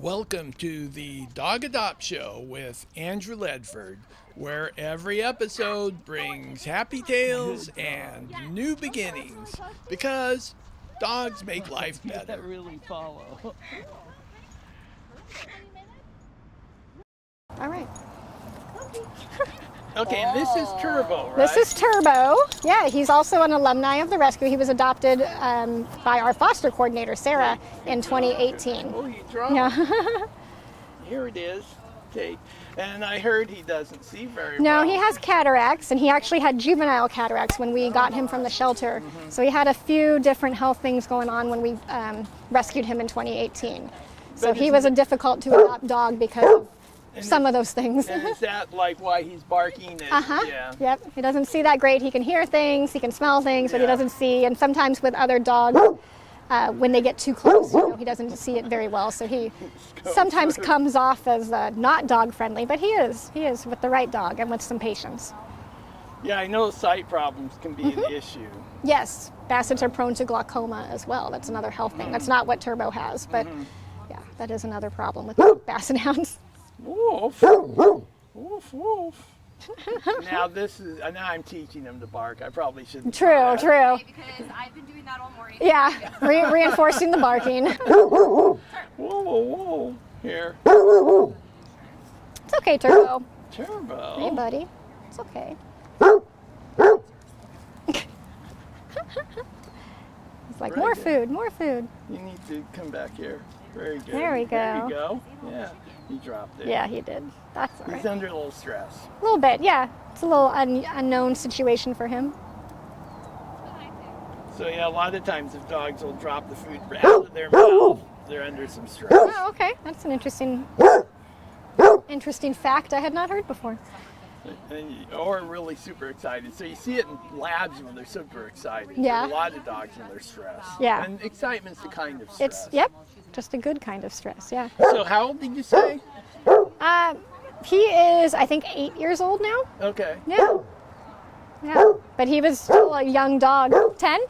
Welcome to the Dog Adopt Show with Andrew Ledford, where every episode brings happy tales and new beginnings because dogs make life better. That really follow. All right. Okay, and this is Turbo, right? This is Turbo. Yeah, he's also an alumni of the rescue. He was adopted by our foster coordinator, Sarah, in 2018. Oh, you dropped. Yeah. Here it is. Okay, and I heard he doesn't see very No, well. he has cataracts, and he actually had juvenile cataracts when we got him from the shelter. So he had a few different health things going on when we rescued him in 2018. So But he isn't was a difficult to adopt dog because of some of those things. And is that like why he's barking? And, yeah. Yep. He doesn't see that great. He can hear things, he can smell things, but he Yeah. doesn't see. And sometimes with other dogs, when they get too close, he doesn't see it very well. So he sometimes comes off as not dog friendly, but he is. He is with the right dog and with some patience. Yeah, I know sight problems can be an issue. Yes, Bassets are prone to glaucoma as well. That's another health thing. That's not what Turbo has, but yeah, that is another problem with Basset Hounds. Woof, woof, woof. Now now I'm teaching him to bark. I probably shouldn't. True. Because I've been doing that all morning. Yeah, reinforcing the barking. Whoa, whoa, whoa. Here. It's okay, Turbo. Turbo. Hey, buddy. It's okay. It's like, Very more good. food, more food. You need to come back here. Very good. There we There go. you go. Yeah, he dropped it. Yeah, he did. That's all He's right. under a little stress. A little bit, yeah. It's a little unknown situation for him. So yeah, a lot of times if dogs will drop the food out of their mouth, they're under some stress. Oh, okay. That's an interesting fact I had not heard before. Or really super excited. So you see it in labs when they're super excited. Yeah. But a lot of dogs when they're stressed. Yeah. And excitement's a kind of stress. Yep, just a good kind of stress, yeah. So how old did you say? He is, I think, 8 years old now. Okay. Yeah. Yeah. But he was still a young dog. 10?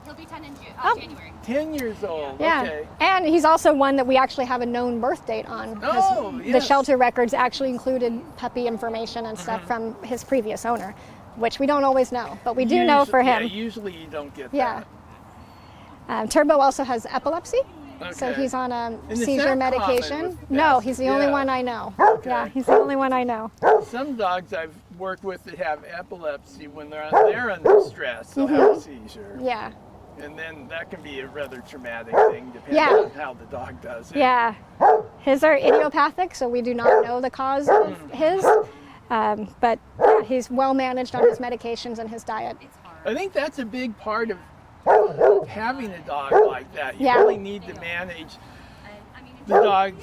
He'll be 10 in January. 10 years old. Yeah. Okay. And he's also one that we actually have a known birth date on. Because Oh, the yes. shelter records actually included puppy information and stuff from his previous owner, which we don't always know, but we do know for him. Yeah, usually you don't get Yeah. that. Turbo also has epilepsy, so Okay. he's on is seizure that common medication. with No, Bassett? he's the only Yeah. one I know. Okay. Yeah, he's the only one I know. Some dogs I've worked with that have epilepsy, when they're under stress, they'll have a seizure. Yeah. And then that can be a rather traumatic thing depending Yeah. on how the dog does it. Yeah. His are idiopathic, so we do not know the cause of his. But yeah, he's well managed on his medications and his diet. I think that's a big part of having a dog like that. You Yeah. really need to manage the dog's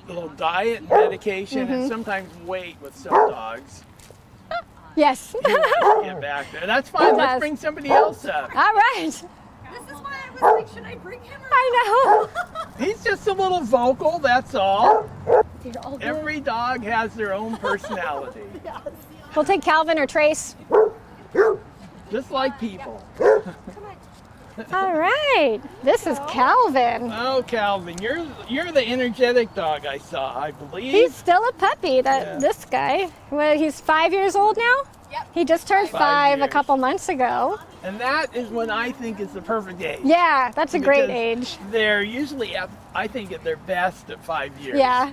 little diet and medication and sometimes weight with some dogs. Yes. Get back there. That's fine. Let's does. bring somebody else up. All right. This is why I was like, should I bring him or I He's just a little vocal, that's all. know. You're all good. Every dog has their own personality, We'll take Calvin or Trace. just like people. All right. This is Calvin. Oh, Calvin, you're the energetic dog I saw, I believe. He's still a puppy, Yeah. this guy. Well, he's 5 years old now? Yep. He just turned 5 five a years. couple months ago. And that is when I think is the perfect age. Yeah, that's a great Because age. They're usually, I think, at their best at 5 years. Yeah.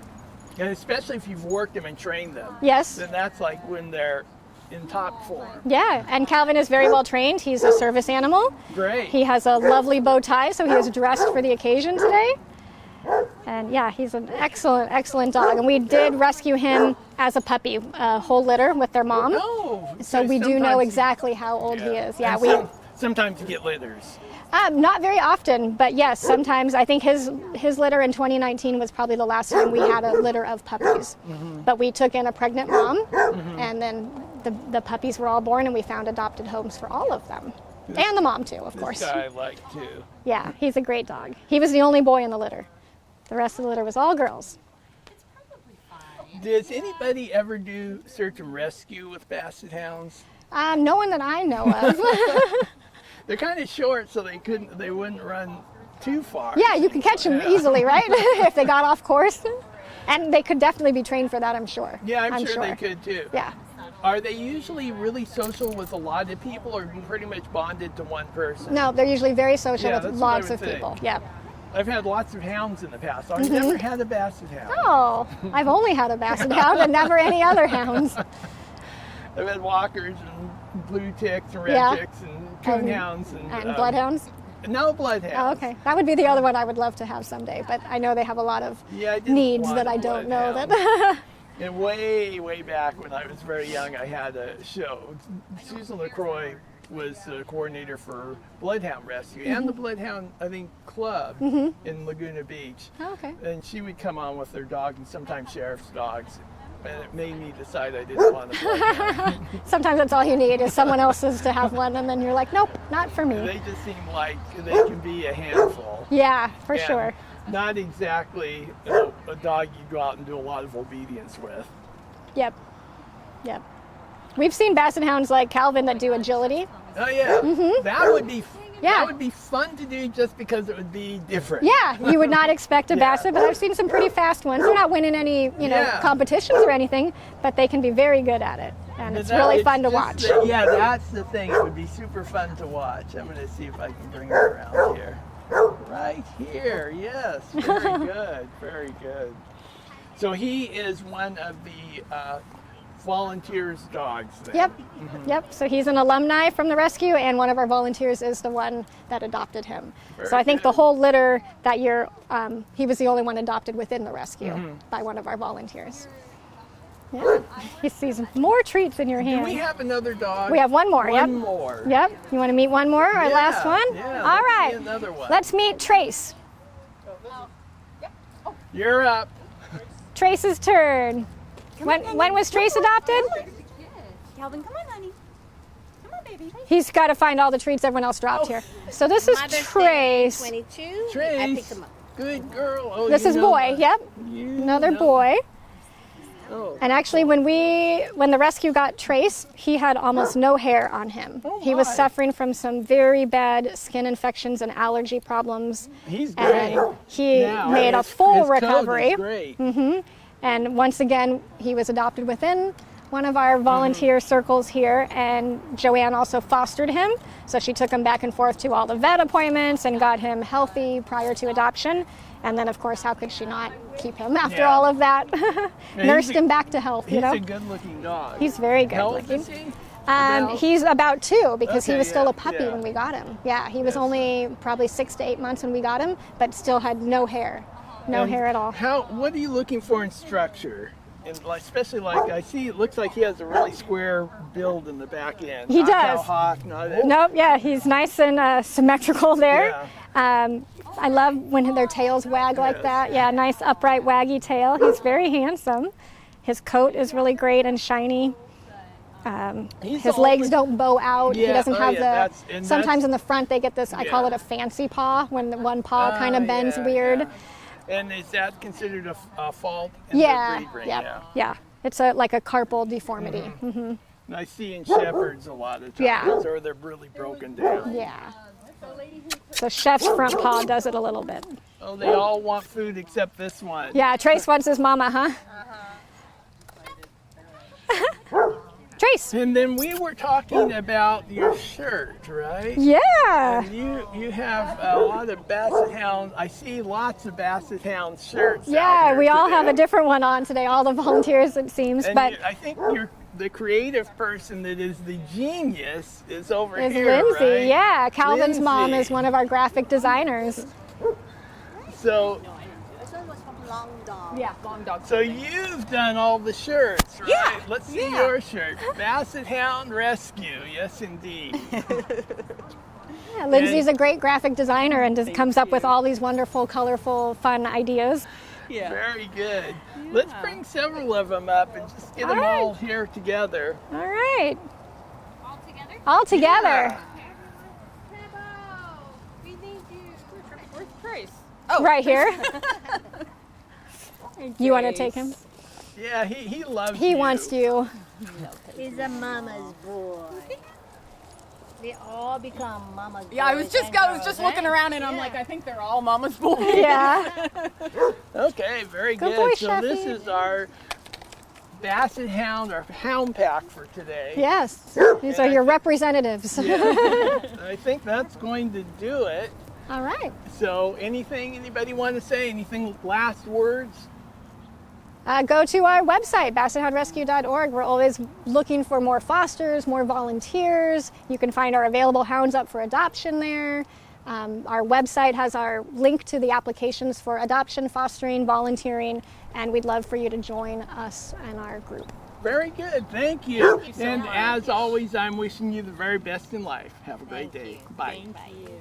And especially if you've worked them and trained them. Yes. Then that's like when they're in top form. Yeah, and Calvin is very well trained. He's a service animal. Great. He has a lovely bow tie, so he is dressed for the occasion today. And yeah, he's an excellent, excellent dog. And we did rescue him as a puppy, a whole litter with their mom. Oh, So we do know sometimes- exactly how old he is. Yeah, And sometimes you get litters. not very often, but yes, sometimes. I think his litter in 2019 was probably the last time we had a litter of puppies. But we took in a pregnant mom, and then the puppies were all born, and we found adopted homes for all of them. And the mom too, of course. This guy I like too. Yeah, he's a great dog. He was the only boy in the litter. The rest of the litter was all girls. Does anybody ever do search and rescue with Basset Hounds? No one that I know of. They're kind of short, so they wouldn't run too far. Yeah, you can catch them easily, right? If they got off course. And they could definitely be trained for that, I'm sure. Yeah, I'm sure they could too. Yeah. Are they usually really social with a lot of people, or pretty much bonded to one person? No, they're usually very social Yeah, with that's what I lots would of think. people. Yeah. I've had lots of hounds in the past. I've never had a basset hound. Oh, I've only had a basset hound and never any other hounds. I've had walkers and blue ticks and red Yeah. ticks and coonhounds And bloodhounds? No bloodhounds. Oh, okay. That would be the other one I would love to have someday, but I know they have a lot of Yeah, I didn't needs want that a I don't know bloodhound. that. And way back when I was very young, I had a show. Susan LaCroix was the coordinator for Bloodhound Rescue and the Bloodhound, I think, Club in Laguna Beach. Oh, okay. And she would come on with her dog and sometimes sheriff's dogs. And it made me decide I didn't want a bloodhound. Sometimes that's all you need is someone else's to have one, and then you're like, nope, not for me. They just seem like they can be a handful. Yeah, for And sure. Not exactly a dog you go out and do a lot of obedience with. Yep. Yep. We've seen basset hounds like Calvin that do agility. Oh yeah, that would be Yeah. that would be fun to do just because it would be different. Yeah, you would not expect a Yeah. basset, but I've seen some pretty fast ones. They're not winning any, Yeah. competitions or anything, but they can be very good at it, and it's That- really fun to just watch. yeah, that's the thing. It would be super fun to watch. I'm going to see if I can bring it around here. Right here, yes. Very good, very good. So he is one of the volunteers' dogs then. Yep, yep. So he's an alumni from the rescue, and one of our volunteers is the one that adopted him. Very So I think the good. whole litter that year, he was the only one adopted within the rescue by one of our volunteers. Yeah, he sees more treats in your Do hand. we have another dog? We have one more, yep. One more. Yep. You want to meet one more? Our Yeah, last one? yeah, All let's right. meet another one. Let's meet Trace. You're up. Trace's turn. When was Trace adopted? Calvin, come on, honey. Come on, baby. He's got to find all the treats everyone else dropped here. So this is Mother's Day, Trace. 22. I Trace. picked him up. Good girl. Oh, This you is know boy. that. Yep. You Another know. boy. Oh. And actually, when the rescue got Trace, he had almost no hair on him. Oh, He was my. suffering from some very bad skin infections and allergy problems. He's great. And he Now, made a his full coat is recovery. great. And once again, he was adopted within one of our volunteer circles here, and Joanne also fostered him. So she took him back and forth to all the vet appointments and got him healthy prior to adoption. And then, of course, how could she not keep him after Yeah. all of that? he's Nursed a- him back to health, He's you know? a good-looking dog. He's very good How old looking. is he? About- He's about 2 because he Okay, was still yeah, a puppy yeah. when we got him. Yeah, he was Yes. only probably 6 to 8 months when we got him, but still had no hair. No And hair at all. What are you looking for in structure? And especially I see it looks like he has a really square build in the back end. He Not does. Cowhawk, not it. Nope, yeah, he's nice and symmetrical there. I love when their tails wag like Yes. that. Yeah, nice upright waggy tail. He's very handsome. His coat is really great and shiny. He's His the legs only- don't bow out. He Yeah, doesn't oh, have yeah, the. that's- Sometimes in the front they get this. I call Yeah. it a fancy paw when the one paw kind Ah, of bends yeah, weird. yeah. And is that considered a fault in Yeah, the breed? yeah. It's like a carpal deformity. And I see in shepherds a lot of times, Yeah. or they're really broken down. Yeah. So Chef's front paw does it a little bit. Oh, they all want food except this one. Yeah, Trace wants his mama, huh? Trace. And then we were talking about your shirt, right? Yeah. You have a lot of Basset Hound. I see lots of Basset Hound shirts. out Yeah, here we all have a today. different one on today, all the volunteers it seems, And but I think you're the creative person that is the genius is over is here, Lindsay. right? Yeah, Calvin's mom Lindsay. is one of our graphic designers. So, This one was from Long Dog. Yeah, long dog. so you've done all the shirts, right? Yeah, Let's see yeah. your shirt. Basset Hound Rescue. Yes, indeed. Yeah, Lindsay's a great graphic designer and just comes up with all these wonderful, colorful, fun ideas. Yeah. Very good. Let's bring several of them up and just get All them right. all here together. All right, All together? all together. Yeah. Bravo! We need you. Where's Trace? Right here. You want to take him? Yeah, he loves He you. wants you. He's a mama's boy. They all become mama's boys. Yeah, I was just looking around and I'm like, I think they're all mama's boys. Yeah. Okay, very Good good. boy, So this Sheffy. is our Basset Hound, our hound pack for today. Yes. These are your representatives. I think that's going to do it. All right. So anything anybody want to say? Anything last words? Go to our website, bassethoundrescue.org. We're always looking for more fosters, more volunteers. You can find our available hounds up for adoption there. Our website has our link to the applications for adoption, fostering, volunteering, and we'd love for you to join us and our group. Very good. Thank you. Thank you so And much. as always, I'm wishing you the very best in life. Have a great day. Bye. Thank you.